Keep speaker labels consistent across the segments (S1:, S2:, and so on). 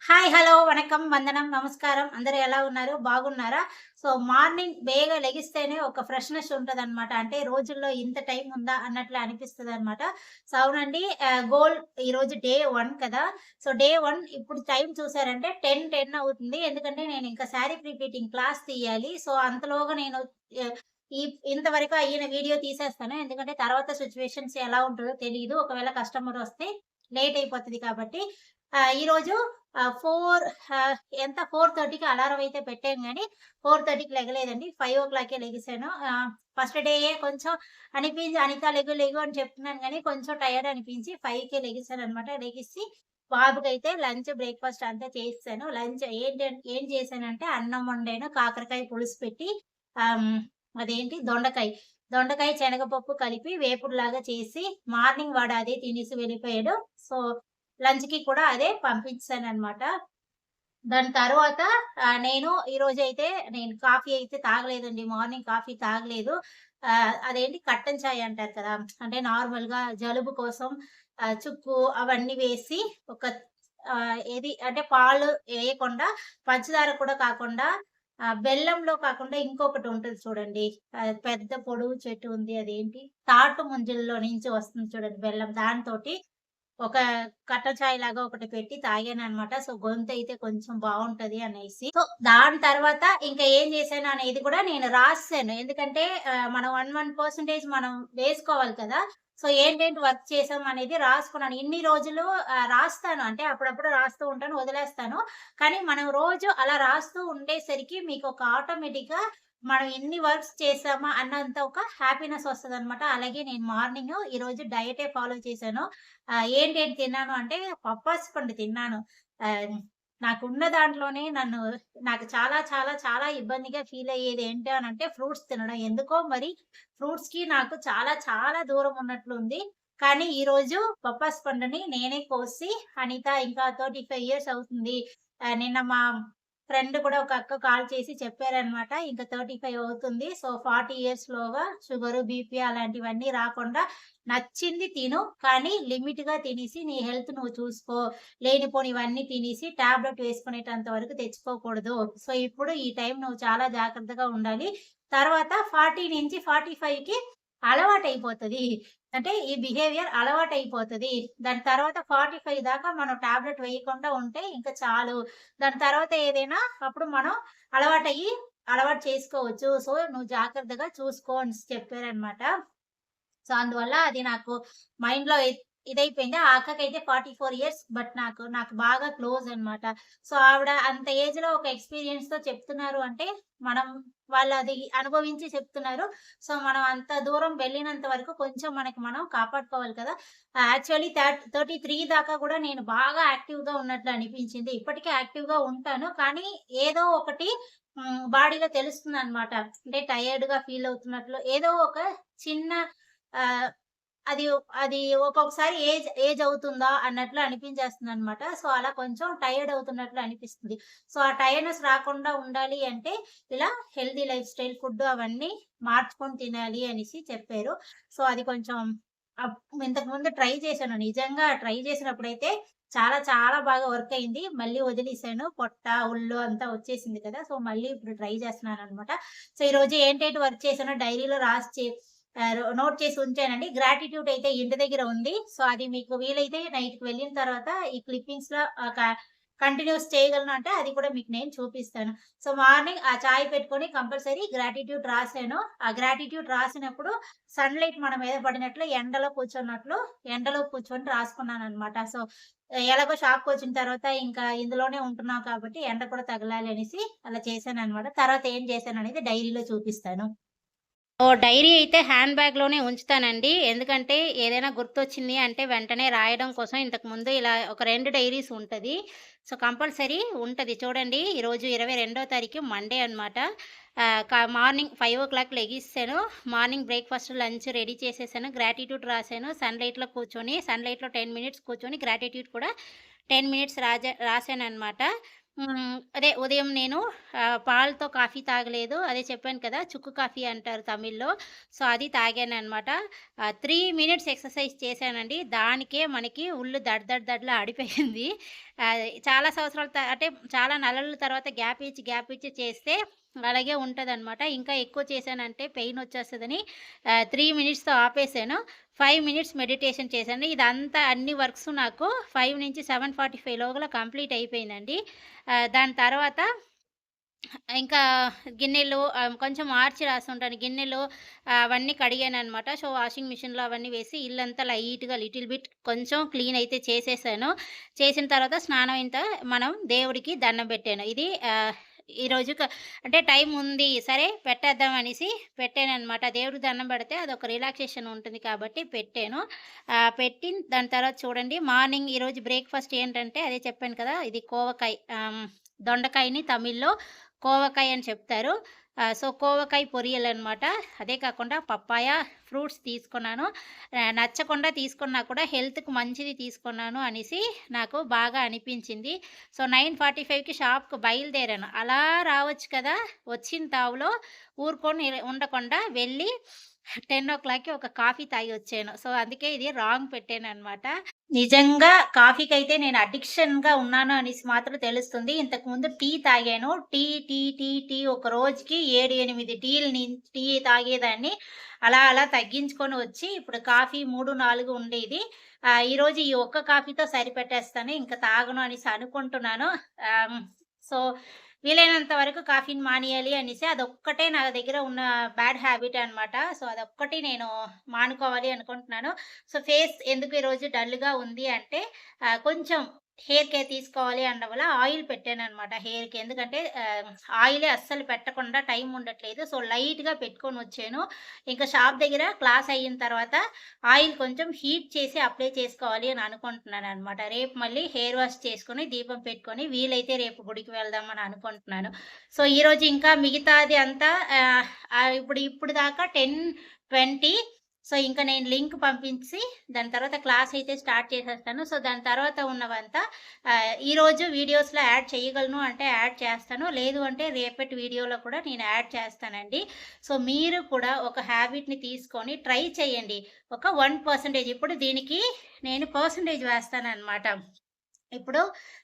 S1: Hi! Hello! Vanakkam, వందనం, నమస్కారం. అందరూ ఎలా ఉన్నారు? బాగున్నారా? సో, మార్నింగ్ బేగా లెగిస్తేనే ఒక ఫ్రెష్‌నెస్ ఉంటదనమాట. అంటే రోజుల్లో ఇంత టైం ఉందా అన్నట్లు అనిపిస్తదనమాట. సో, అవునండి. గోల్ ఈరోజు డే 1 కదా! సో, డే 1 ఇప్పుడు టైం చూసారంటే 10:10 అవుతుంది. ఎందుకంటే నేను ఇంకా శారీ ప్రిపీటింగ్ క్లాస్ తీయాలి. సో, అంతలోగా నేను ఆహ్, ఈ ఇంతవరకు అయ్యిన వీడియో తీసేస్తాను. ఎందుకంటే తర్వాత సిట్యుయేషన్స్ ఎలా ఉంటదో తెలీదు. ఒకవేళ కస్టమర్ వస్తే లేట్ అయిపోతది కాబట్టి. ఈరోజు 4 ఎంత 4:30కి అలారం అయితే పెట్టాను గానీ, 4:30కి లెగలేదండి. 5:00కే లెగిసాను. ఫస్ట్ డేయే కొంచెం అనిపించి "అనిత లెగు, లెగు" అని చెప్తున్నాను గానీ, కొంచెం టయర్డ్ అనిపించి 5కే లెగిసాననమాట. లెగిసి బాబుకైతే లంచ్, బ్రేక్‌ఫాస్ట్ అంతా చేసేసాను. లంచ్ ఏం చేశానంటే అన్నం వండాను, కాకరకాయ పులుసు పెట్టి అదేంటి దొండకాయ, శనగపప్పు కలిపి వేపుడులాగా చేసి మార్నింగ్ వాడు అదే తినేసి వెళ్ళిపోయాడు. సో, లంచ్‌కి కూడా అదే పంపించేసాననమాట. దాని తర్వాత ఈరోజైతే నేను కాఫీ అయితే తాగలేదండి. మార్నింగ్ కాఫీ తాగలేదు. అదేంటి కట్టన్ చాయ్ అంటారు కదా! అంటే నార్మల్‌గా జలుబు కోసం చుక్కు అవన్నీ వేసి ఒక ఏది అంటే పాలు ఏయకుండా, పంచదార కూడా కాకుండా బెల్లంలో కాకుండా ఇంకొకటి ఉంటది చూడండి. పెద్ద పొడువు చెట్టు ఉంది. అదేంటి తాటు ముంజల్లో నుంచి వస్తుంది చూడండి బెల్లం. దానితోటి ఒక కట్ట చాయ్ లాగా ఒకటి పెట్టి తాగాననమాట. సో, గొంతయితే కొంచెం బావుంటది అనేసి. సో, దాని తర్వాత ఇంకా ఏం చేశాను అనేది కూడా నేను రాసేసాను. ఎందుకంటే మనం 1% మనం వేసుకోవాలి కదా! సో, ఏంటేంటి వర్క్ చేసాం అనేది రాసుకున్నాను. ఇన్ని రోజులు రాస్తాను. అంటే అప్పుడప్పుడు రాస్తూ ఉంటాను, వదిలేస్తాను. కానీ మనం రోజు అలా రాస్తూ ఉండేసరికి మీకొక ఆటోమేటిక్‌గా మనం ఎన్ని వర్క్స్ చేశామా అన్నంత ఒక హ్యాపీనెస్ వస్తదనమాట. అలాగే నేను మార్నింగ్ ఈరోజు డయటే ఫాలో చేశాను. ఏంటేంటి తిన్నాను అంటే పప్పాసి పండు తిన్నాను. ఆహ్, నాకున్న దాంట్లోనే నాకు చాలా చాలా చాలా ఇబ్బందిగా ఫీల్ అయ్యేది ఏంటి అనంటే ఫ్రూట్స్ తినడం. ఎందుకో మరి ఫ్రూట్స్‌కి నాకు చాలా చాలా దూరం ఉన్నట్లుంది. కానీ ఈరోజు పప్పాసి పండుని నేనే కోసి అనిత ఇంకా 35 ఇయర్స్ అవుతుంది. నిన్న మా ఫ్రెండ్ కూడా ఒక అక్క కాల్ చేసి చెప్పారనమాట. ఇంక 35 అవుతుంది. సో, 40 ఇయర్స్‌లోగా షుగరు, బీపీ అలాంటివన్నీ రాకుండా నచ్చింది తిను. కానీ లిమిట్‌గా తినేసి నీ హెల్త్ నువ్వు చూసుకో. లేనిపోనివన్నీ తినేసి టాబ్లెట్ వేసుకునేటంత వరకు తెచ్చుకోకూడదు. సో, ఇప్పుడు ఈ టైం నువ్వు చాలా జాగ్రత్తగా ఉండాలి. తర్వాత 40 నుంచి 45కి అలవాటయిపోతది. అంటే ఈ బిహేవియర్ అలవాటయిపోతది. దాని తర్వాత 45 దాకా మనం టాబ్లెట్ వేయకుండా ఉంటే ఇంక చాలు. దాని తర్వాత ఏదైనా అప్పుడు మనం అలవాటయ్యి అలవాటు చేసుకోవచ్చు. సో, నువ్వు జాగ్రత్తగా చూసుకో అనేసి చెప్పారనమాట. సో, అందువల్ల అది నాకు మైండ్‌లో ఇదైపోయింది. ఆ అక్కకైతే 44 ఇయర్స్. బట్ నాకు బాగా క్లోజ్ అన్నమాట. సో, ఆవిడ అంత ఏజ్‌లో ఒక ఎక్స్‌పీరియన్స్‌తో చెప్తున్నారు అంటే, మనం వాళ్ళది అనుభవించి చెప్తున్నారు. సో, మనం అంత దూరం వెళ్ళినంత వరకు కొంచెం మనకి మనం కాపాడుకోవాలి కదా! యాక్చువల్లీ 33 దాకా కూడా నేను బాగా యాక్టివ్‌గా ఉన్నట్లు అనిపించింది. ఇప్పటికి యాక్టివ్‌గా ఉంటాను. కానీ ఏదో ఒకటి బాడీలో తెలుస్తుందన్నమాట. అంటే టైర్డ్‌గా ఫీల్ అవుతున్నట్లు ఏదో ఒక చిన్న ఆహ్, అది అది ఒక్కొక్కసారి ఏజ్ ఏజ్ అవుతుందా అన్నట్లు అనిపించేస్తుందనమాట. సో, అలా కొంచెం టైర్డ్ అవుతున్నట్లు అనిపిస్తుంది. సో, ఆ టైర్డ్‌నెస్ రాకుండా ఉండాలి అంటే ఇలా హెల్తీ లైఫ్ స్టైల్ ఫుడ్ అవన్నీ మార్చుకొని తినాలి అనేసి చెప్పారు. సో, అది కొంచెం అప్ ఇంతకుముందు ట్రై చేశాను. నిజంగా ట్రై చేసినప్పుడైతే చాలా చాలా బాగా వర్క్ అయింది. మళ్ళీ వదిలేసాను. పొట్ట, ఒళ్ళు అంతా వచ్చేసింది కదా! సో, మళ్ళీ ఇప్పుడు ట్రై చేస్తున్నాననమాట. సో, ఈరోజు ఏంటేంటి వర్క్ చేశానో డైరీలో రాసి నోట్ చేసి ఉంచానండి. గ్రాటిట్యూడ్ అయితే ఇంటి దగ్గర ఉంది. సో, అది మీకు వీలైతే నైట్‌కి వెళ్ళిన తర్వాత ఈ క్లిప్పింగ్స్‌లో కంటిన్యూస్ చేయగలను అంటే అది కూడా మీకు నేను చూపిస్తాను. సో, మార్నింగ్ ఆ చాయ్ పెట్టుకొని కంపల్సరీ గ్రాటిట్యూడ్ రాసాను. ఆ గ్రాటిట్యూడ్ రాసినప్పుడు సన్‌లైట్ మన మీద పడినట్లు ఎండలో కూర్చొని రాసుకున్నాననమాట. సో, ఎలాగో షాప్‌కొచ్చిన తర్వాత ఇంకా ఇందులోనే ఉంటున్నాం కాబట్టి ఎండ కూడా తగలాలి అనేసి అలా చేశాననమాట. తర్వాత ఏం చేశాననేది డైరీలో చూపిస్తాను. డైరీ అయితే హ్యాండ్ బ్యాగ్‌లోనే ఉంచుతానండి. ఎందుకంటే ఏదైనా గుర్తొచ్చింది అంటే వెంటనే రాయడం కోసం ఇంతకుముందు ఇలా ఒక 2 డైరీస్ ఉంటది. సో, కంపల్సరీ ఉంటది. చూడండి ఈరోజు 22వ తారీఖు మండే అనమాట. మార్నింగ్ 5:00 లెగిసాను. మార్నింగ్ బ్రేక్‌ఫాస్ట్, లంచ్ రెడీ చేసేసాను. గ్రాటిట్యూడ్ రాసాను. సన్‌లైట్‌లో 10 మినిట్స్ కూర్చొని గ్రాటిట్యూడ్ కూడా 10 మినిట్స్ రాసాననమాట. అదే ఉదయం నేను పాలతో కాఫీ తాగలేదు. అదే చెప్పాను కదా! చుక్కు కాఫీ అంటారు తమిళ్‌లో. సో, అది తాగాననమాట. 3 మినిట్స్ ఎక్సర్‌సైజ్ చేశానండి. దానికే మనకి ఒళ్ళు దడ దడ దడలా ఆడిపోయింది. చాలా సంవత్సరాల అంటే చాలా నెలల తర్వాత గ్యాప్ ఇచ్చి చేస్తే అలాగే ఉంటదనమాట. ఇంకా ఎక్కువ చేశానంటే పెయినొచ్చేస్తదని 3 మినిట్స్‌తో ఆపేసాను. 5 మినిట్స్ మెడిటేషన్ చేశాను. ఇదంతా అన్ని వర్క్స్ నాకు 5 నుంచి 7:45 లోగల కంప్లీట్ అయిపోయిందండి. దాని తర్వాత ఇంకా గిన్నెలు కొంచెం ఆర్చి రాసుంటాను. గిన్నెలు అవన్నీ కడిగాననమాట. సో, వాషింగ్ మిషన్‌లో అవన్నీ వేసి ఇల్లంతా లైట్‌గా లిటిల్ బిట్ కొంచెం క్లీన్ అయితే చేసేసాను. చేసిన తర్వాత స్నానం మనం దేవుడికి దండం పెట్టాను. ఇది ఈరోజు అంటే టైం ఉంది. సరే పెట్టేద్దాం అనేసి పెట్టాననమాట. దేవుడికి దండం పెడితే అదొక రిలాక్సేషన్ ఉంటుంది కాబట్టి పెట్టాను. పెట్టిన దాని తర్వాత చూడండి మార్నింగ్ ఈరోజు బ్రేక్‌ఫాస్ట్ ఏంటంటే అదే చెప్పాను కదా! ఇది కోవకాయ దొండకాయని తమిళ్‌లో కోవకాయ అని చెప్తారు. సో, కోవకాయ పొరియలనమాట. అదే కాకుండా పప్పాయ ఫ్రూట్స్ తీసుకున్నాను. నచ్చకుండా తీసుకున్నా కూడా హెల్త్‌కి మంచిది తీసుకున్నాను అనేసి నాకు బాగా అనిపించింది. సో, 9:45కి షాప్‌కి బయలుదేరాను. అలా రావచ్చు కదా! వచ్చిన తావులో ఊరుకొని ఉండకుండా వెళ్ళి 10:00కి ఒక కాఫీ తాగి వచ్చాను. సో, అందుకే ఇది రాంగ్ పెట్టాననమాట. నిజంగా కాఫీకైతే నేను అడిక్షన్‌గా ఉన్నాను అనేసి మాత్రం తెలుస్తుంది. ఇంతకుముందు టీ తాగాను. టీ ఒక రోజుకి 7, 8 టీ తాగేదాన్ని. అలా తగ్గించుకొని వచ్చి ఇప్పుడు కాఫీ 3, 4 ఉండేది. ఈరోజు ఈ ఒక్క కాఫీతో సరిపెట్టేస్తాను. ఇంక తాగను అనేసి అనుకుంటున్నాను. సో, వీలైనంత వరకు కాఫీని మానేయాలి అనేసి అదొక్కటే నా దగ్గర ఉన్న బ్యాడ్ హాబిట్ అనమాట. సో, అదొక్కటి నేను మానుకోవాలి అనుకుంటున్నాను. సో, ఫేస్ ఎందుకు ఈరోజు డల్‌గా ఉంది అంటే కొంచెం హెయిర్ కేర్ తీసుకోవాలి అనడం వల్ల ఆయిల్ పెట్టాననమాట హెయిర్‌కి. ఎందుకంటే ఆయిలే అస్సలు పెట్టకుండా టైం ఉండట్లేదు. సో, లైట్‌గా పెట్టుకొనొచ్చాను. ఇంకా షాప్ దగ్గర క్లాస్ అయిన తర్వాత ఆయిల్ కొంచెం హీట్ చేసి అప్లై చేసుకోవాలి అని అనుకుంటున్నాననమాట. రేపు మళ్ళీ హెయిర్ వాష్ చేసుకొని, దీపం పెట్టుకొని వీలైతే రేపు గుడికి వెళ్దామని అనుకుంటున్నాను. సో, ఈరోజు ఇంకా మిగతాది అంతా ఇప్పుడు దాకా 10:20. సో, ఇంక నేను లింక్ పంపించి దాని తర్వాత క్లాస్ అయితే స్టార్ట్ చేసేస్తాను. సో, దాని తర్వాత ఉన్నవంతా ఈరోజు వీడియోస్‌లో యాడ్ చేయగలను అంటే యాడ్ చేస్తాను. లేదు అంటే రేపటి వీడియోలో కూడా నేను యాడ్ చేస్తానండి. సో, మీరు కూడా ఒక హ్యాబిట్‌ని తీసుకొని ట్రై చేయండి. ఒక 1% ఇప్పుడు దీనికి నేను పర్సెంటేజ్ వేస్తాననమాట. ఇప్పుడు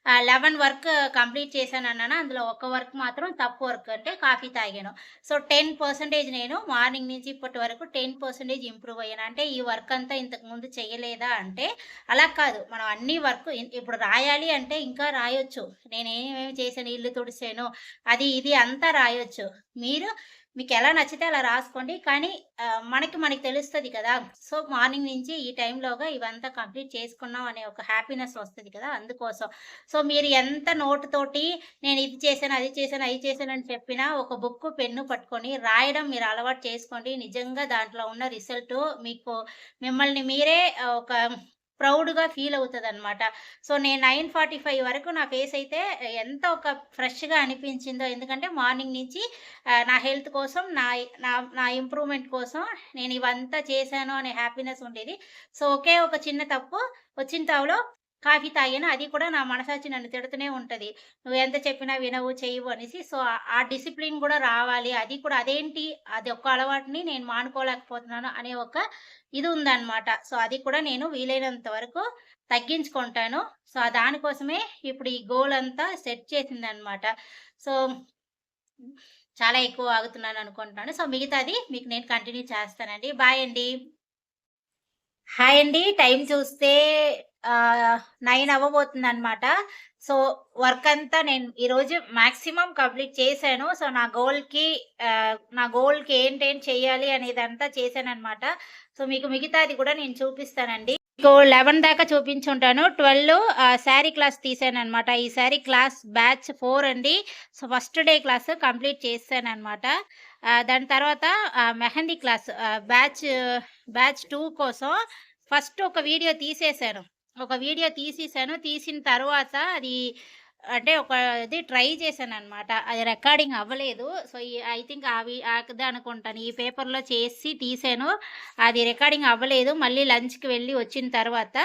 S1: 11 వర్క్ కంప్లీట్ చేశానన్నాను. అందులో ఒక వర్క్ మాత్రం తప్పు వర్క్. అంటే కాఫీ తాగాను. సో, 10% నేను మార్నింగ్ నుంచి ఇప్పటి వరకు 10% ఇంప్రూవ్ అయ్యాను. అంటే ఈ వర్క్ అంతా ఇంతకుముందు చేయలేదా అంటే, అలా కాదు. మనం అన్ని వర్క్ ఇప్పుడు రాయాలి అంటే ఇంకా రాయొచ్చు. నేనేమేమి చేశాను, ఇల్లు తుడిసాను, అది ఇది అంతా రాయొచ్చు. మీకెలా నచ్చితే అలా రాసుకోండి. కానీ మనకి తెలుస్తది కదా! సో, మార్నింగ్ నుంచి ఈ టైంలోగా ఇవంతా కంప్లీట్ చేసుకున్నాం అనే ఒక హ్యాపీనెస్ వస్తది కదా! అందుకోసం. సో, మీరు ఎంత నోటుతోటి నేను ఇది చేశాను, అది చేశాను, అయి చేశాను అని చెప్పినా ఒక బుక్కు, పెన్ను పట్టుకొని రాయడం మీరు అలవాటు చేసుకోండి. నిజంగా దాంట్లో ఉన్న రిజల్టు మీకు మిమ్మల్ని మీరే ఒక ప్రౌడ్‌గా ఫీల్ అవుతదనమాట. సో, నేను 9:45 వరకు నా ఫేస్ అయితే ఎంత ఒక ఫ్రెష్‌గా అనిపించిందో. ఎందుకంటే మార్నింగ్ నుంచి నా హెల్త్ కోసం, నా నా నా ఇంప్రూవ్‌మెంట్ కోసం నేను ఇవంతా చేశాను అనే హ్యాపీనెస్ ఉండేది. సో, ఒకే ఒక చిన్న తప్పు వచ్చిన తావులో కాఫీ తాగాను. అది కూడా నా మనసాచి నన్ను తిడుతూనే ఉంటది. "నువ్వెంత చెప్పినా వినవు, చెయ్యవు" అనేసి. సో, ఆ డిసిప్లిన్ కూడా రావాలి. అది కూడా అదేంటి అది ఒక్క అలవాటుని నేను మానుకోలేకపోతున్నాను అనే ఒక ఇది ఉందన్నమాట. సో, అది కూడా నేను వీలైనంత వరకు తగ్గించుకుంటాను. సో, దానికోసమే ఇప్పుడు ఈ గోల్ అంతా సెట్ చేసిందన్నమాట. సో, చాలా ఎక్కువ ఆగుతున్నాననుకుంటున్నాను. సో, మిగతాది మీకు నేను కంటిన్యూ చేస్తానండి. బాయ్ అండి. హాయ్ అండి. టైం చూస్తే 9 అవ్వబోతుందనమాట. సో, వర్క్ అంతా నేను ఈరోజు మాక్సిమం కంప్లీట్ చేశాను. సో, నా గోల్‌కి ఏంటేం చేయాలి అనేదంతా చేశాననమాట. సో, మీకు మిగతాది కూడా నేను చూపిస్తానండి. మీకు 11 దాకా చూపించుంటాను. 12 శారీ క్లాస్ తీశాననమాట. ఈ శారీ క్లాస్ బ్యాచ్ 4 అండి. So, first day class complete చేశాననమాట. దాని తర్వాత మెహందీ క్లాస్ బ్యాచ్ 2 కోసం ఫస్ట్ ఒక వీడియో తీసేశాను. ఒక వీడియో తీసేశాను. తీసిన తర్వాత అది అంటే ఇది ట్రై చేశాననమాట. అది రికార్డింగ్ అవ్వలేదు. సో, ఐ థింక్ అదే అనుకుంటాను. ఈ పేపర్‌లో చేసి తీశాను. అది రికార్డింగ్ అవ్వలేదు. మళ్ళీ లంచ్‌కి వెళ్ళి వచ్చిన తర్వాత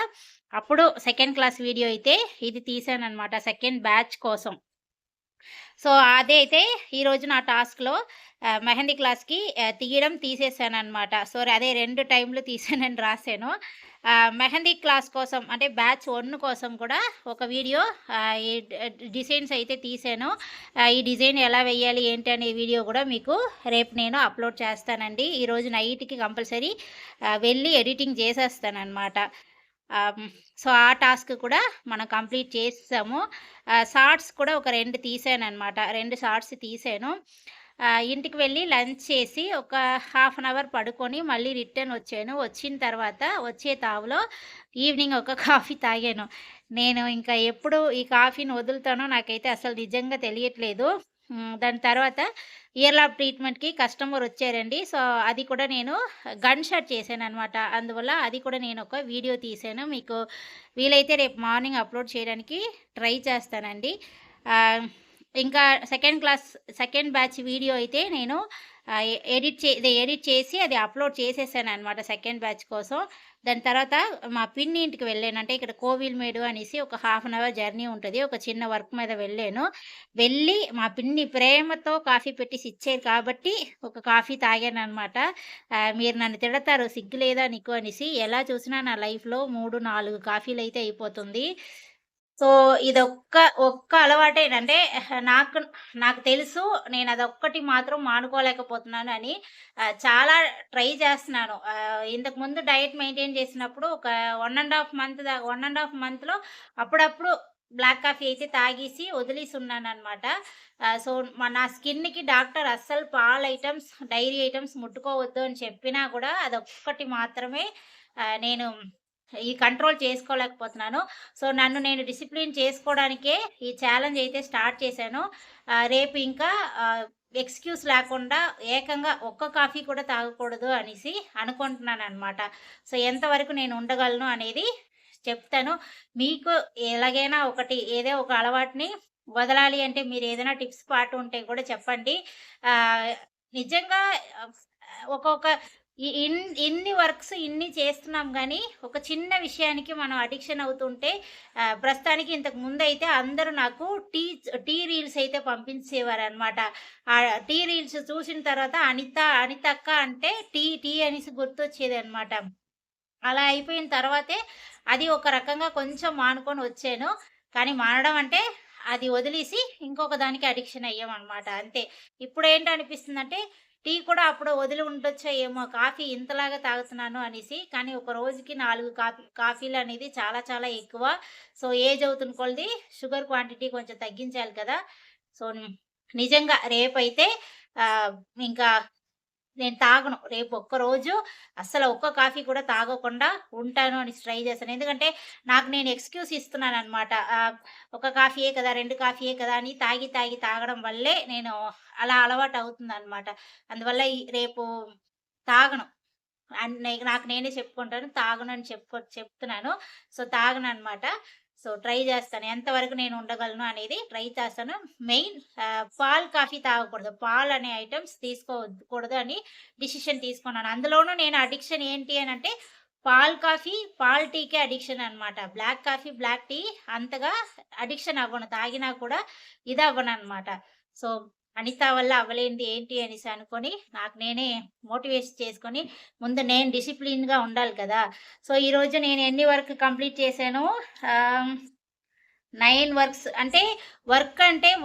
S1: అప్పుడు సెకండ్ క్లాస్ వీడియో అయితే ఇది తీశాననమాట. సెకండ్ బ్యాచ్ కోసం. సో, అదైతే ఈరోజు నా టాస్క్‌లో మెహందీ క్లాస్‌కి తీయడం తీసేసాననమాట. సో, అదే 2 టైమ్‌లు తీసానని రాసాను. మెహందీ క్లాస్ కోసం అంటే బ్యాచ్ 1 కోసం కూడా ఒక వీడియో ఈ డిజైన్స్ అయితే తీసాను. ఈ డిజైన్ ఎలా వేయాలి ఏంటి అనే వీడియో కూడా మీకు రేపు నేను అప్‌లోడ్ చేస్తానండి. ఈరోజు నైట్‌కి కంపల్సరీ వెళ్ళి ఎడిటింగ్ చేసేస్తాననమాట. హ్మ్. సో, ఆ టాస్క్ కూడా మనం కంప్లీట్ చేసేసాము. షార్ట్స్ కూడా ఒక 2 తీసాననమాట. 2 షార్ట్స్ తీసాను. ఇంటికి వెళ్ళి లంచ్ చేసి ఒక హాఫ్ అన్ అవర్ పడుకొని మళ్ళీ రిటర్న్ వచ్చాను. వచ్చిన తర్వాత వచ్చే తావులో ఈవినింగ్ ఒక కాఫీ తాగాను. నేను ఇంకా ఎప్పుడు ఈ కాఫీని వదులుతానో నాకైతే అసలు నిజంగా తెలియట్లేదు. దాని తర్వాత ఇయర్ లాబ్ ట్రీట్మెంట్‌కి కస్టమర్ వచ్చారండి. సో, అది కూడా నేను గన్ షాట్ చేశాననమాట. అందువల్ల అది కూడా నేను ఒక వీడియో తీశాను. మీకు వీలైతే రేపు మార్నింగ్ అప్‌లోడ్ చేయడానికి ట్రై చేస్తానండి. ఆహ్, ఇంకా సెకండ్ బ్యాచ్ వీడియో అయితే నేను ఎడిట్ చేసి అది అప్‌లోడ్ చేసేసాననమాట సెకండ్ బ్యాచ్ కోసం. దాని తర్వాత మా పిన్ని ఇంటికి వెళ్ళాను. అంటే ఇక్కడ కోవిల్మేడు అనేసి ఒక హాఫ్ అన్ అవర్ జర్నీ ఉంటది. ఒక చిన్న వర్క్ మీద వెళ్ళాను. వెళ్ళి మా పిన్ని ప్రేమతో కాఫీ పెట్టేసి ఇచ్చారు కాబట్టి ఒక కాఫీ తాగాననమాట. మీరు నన్ను తిడతారు సిగ్గు లేదా నీకు అనేసి. ఎలా చూసినా నా లైఫ్‌లో 3, 4 కాఫీలైతే అయిపోతుంది. సో, ఒక్క అలవాటేనంటే నాకు నాకు తెలుసు నేనదొక్కటి మాత్రం మానుకోలేకపోతున్నాను అని చాలా ట్రై చేస్తున్నాను. ఇంతకుముందు డయట్ మెయింటైన్ చేసినప్పుడు ఒక 1 ½ మంత్‌లో అప్పుడప్పుడు బ్లాక్ కాఫీ అయితే తాగేసి వదిలేసున్నాననమాట. సో, నా స్కిన్‌కి డాక్టర్ అస్సలు పాలు ఐటెమ్స్, డైరీ ఐటెమ్స్ ముట్టుకోవద్దు అని చెప్పినా కూడా అదొక్కటి మాత్రమే నేను ఈ కంట్రోల్ చేసుకోలేకపోతున్నాను. సో, నన్ను నేను డిసిప్లిన్ చేసుకోవడానికే ఈ ఛాలెంజ్ అయితే స్టార్ట్ చేశాను. రేపు ఇంకా ఎక్స్‌క్యూజ్ లేకుండా ఏకంగా ఒక్క కాఫీ కూడా తాగకూడదు అనేసి అనుకుంటున్నాననమాట. సో, ఎంతవరకు నేను ఉండగలను అనేది చెప్తాను. మీకు ఎలాగైనా ఏదో ఒక అలవాటుని వదలాలి అంటే మీరేదైనా టిప్స్ పాటుంటే కూడా చెప్పండి. ఆహ్, నిజంగా ఆహ్, ఒకొక్క ఇన్ని వర్క్స్ ఇన్ని చేస్తున్నాం గానీ, ఒక చిన్న విషయానికి మనం అడిక్షన్ అవుతుంటే ప్రస్తుతానికి ఇంతకు ముందయితే అందరూ నాకు టీ రీల్స్ అయితే పంపించేవారనమాట. టీ రీల్స్ చూసిన తర్వాత అనితక్క అంటే టీ అనేసి గుర్తొచ్చేదనమాట. అలా అయిపోయిన తర్వాతే అది ఒక రకంగా కొంచెం మానుకొని వచ్చాను. కానీ మానడం అంటే అది వదిలేసి ఇంకొక దానికి అడిక్షన్ అయ్యామనమాట అంతే. ఇప్పుడేంటనిపిస్తుందంటే టీ కూడా అప్పుడు వదిలి ఉండొచ్చో ఏమో కాఫీ ఇంతలాగా తాగుతున్నాను అనేసి. కానీ ఒక రోజుకి 4 కాఫీలనేది చాలా చాలా ఎక్కువ. సో, ఏజ్ అవుతున్న కొలది షుగర్ క్వాంటిటీ కొంచెం తగ్గించాలి కదా! సో, నిజంగా రేపైతే ఆహ్, ఇంకా నేను తాగను. రేపు ఒక్కరోజు అస్సలు ఒక్క కాఫీ కూడా తాగకుండా ఉంటాను అని ట్రై చేశాను. ఎందుకంటే నాకు నేను ఎక్స్‌క్యూజ్ ఇస్తున్నాననమాట. ఒక కాఫీయే కదా! 2 కాఫీయే కదా! అని తాగడం వల్లే నేను అలా అలవాటవుతుందనమాట. అందువల్ల రేపు తాగను. నాకు నేనే చెప్పుకుంటాను. తాగనని చెప్తున్నాను. సో, తాగననమాట. సో, ట్రై చేస్తాను. ఎంతవరకు నేను ఉండగలను అనేది ట్రై చేస్తాను. మెయిన్ పాలు, కాఫీ తాగకూడదు. పాలనే ఐటెమ్స్ కూడదు అని డిసిషన్ తీసుకున్నాను. అందులోనూ నేను అడిక్షన్ ఏంటి అనంటే కాఫీ, టీకే అడిక్షన్ అనమాట. బ్లాక్ కాఫీ, బ్లాక్ టీ అంతగా అడిక్షన్ అవ్వను. తాగినా కూడా ఇదవ్వననమాట. సో, అనిత వల్ల అవ్వలేనిది ఏంటి అనేసి అనుకోని, నాకు నేనే మోటివేషన్ చేసుకొని, ముందు నేను డిసిప్లిన్‌గా ఉండాలి కదా! సో, ఈరోజు నేను ఎన్ని వర్క్ కంప్లీట్ చేశాను ఆహ్, 9 వర్క్స్ అంటే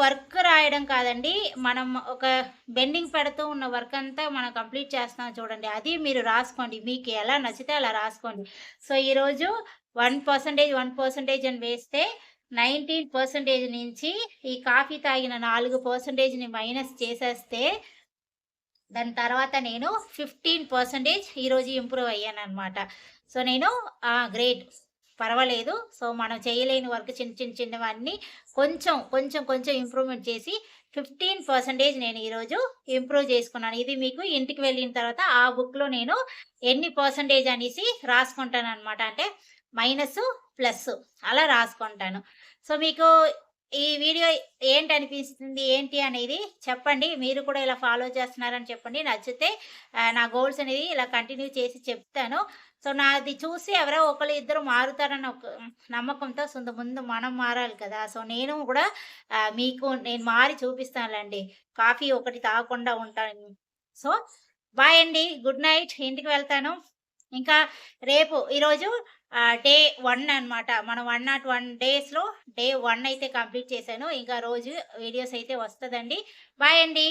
S1: వర్క్ రాయడం కాదండి. మనం ఒక బెండింగ్ పెడుతూ ఉన్న వర్క్ అంతా మనం కంప్లీట్ చేస్తున్నాం చూడండి. అది మీరు రాసుకోండి. మీకు ఎలా నచ్చితే అలా రాసుకోండి. సో, ఈరోజు 1% అని వేస్తే 19% నుంచి ఈ కాఫీ తాగిన 4%ని మైనస్ చేసేస్తే, దాని తర్వాత నేను 15% ఈరోజు ఇంప్రూవ్ అయ్యాననమాట. సో, నేను గ్రేట్. పర్వాలేదు. సో, మనం చేయలేని వర్క్ చిన్నవన్నీ కొంచెం ఇంప్రూవ్‌మెంట్ చేసి 15% నేను ఈరోజు ఇంప్రూవ్ చేసుకున్నాను. ఇది మీకు ఇంటికి వెళ్ళిన తర్వాత ఆ బుక్‌లో నేను ఎన్ని పర్సెంటేజ్ అనేసి రాసుకుంటాననమాట. అంటే మైనస్సు, ప్లస్సు అలా రాసుకుంటాను. సో, మీకు ఈ వీడియో ఏంటనిపిస్తుంది, ఏంటి అనేది చెప్పండి. మీరు కూడా ఇలా ఫాలో చేస్తున్నారని చెప్పండి. నచ్చితే నా గోల్స్ అనేది ఇలా కంటిన్యూ చేసి చెప్తాను. సో, నాది చూసి ఎవరో ఒకళ్ళు ఇద్దరు మారుతారన్న ఒక నమ్మకంతో ముందు మనం మారాలి కదా! సో, నేను కూడా మీకు నేను మారి చూపిస్తానులెండి. కాఫీ ఒకటి తాగకుండా ఉంటాను. సో, బాయ్ అండి. Good night. ఇంటికి వెళ్తాను. ఇంకా రేపు ఈరోజు డే 1 అన్నమాట. మనం 101 డేస్‌లో డే 1 అయితే కంప్లీట్ చేశాను. ఇంకా రోజు వీడియోస్ అయితే వస్తదండి. బాయ్ అండి.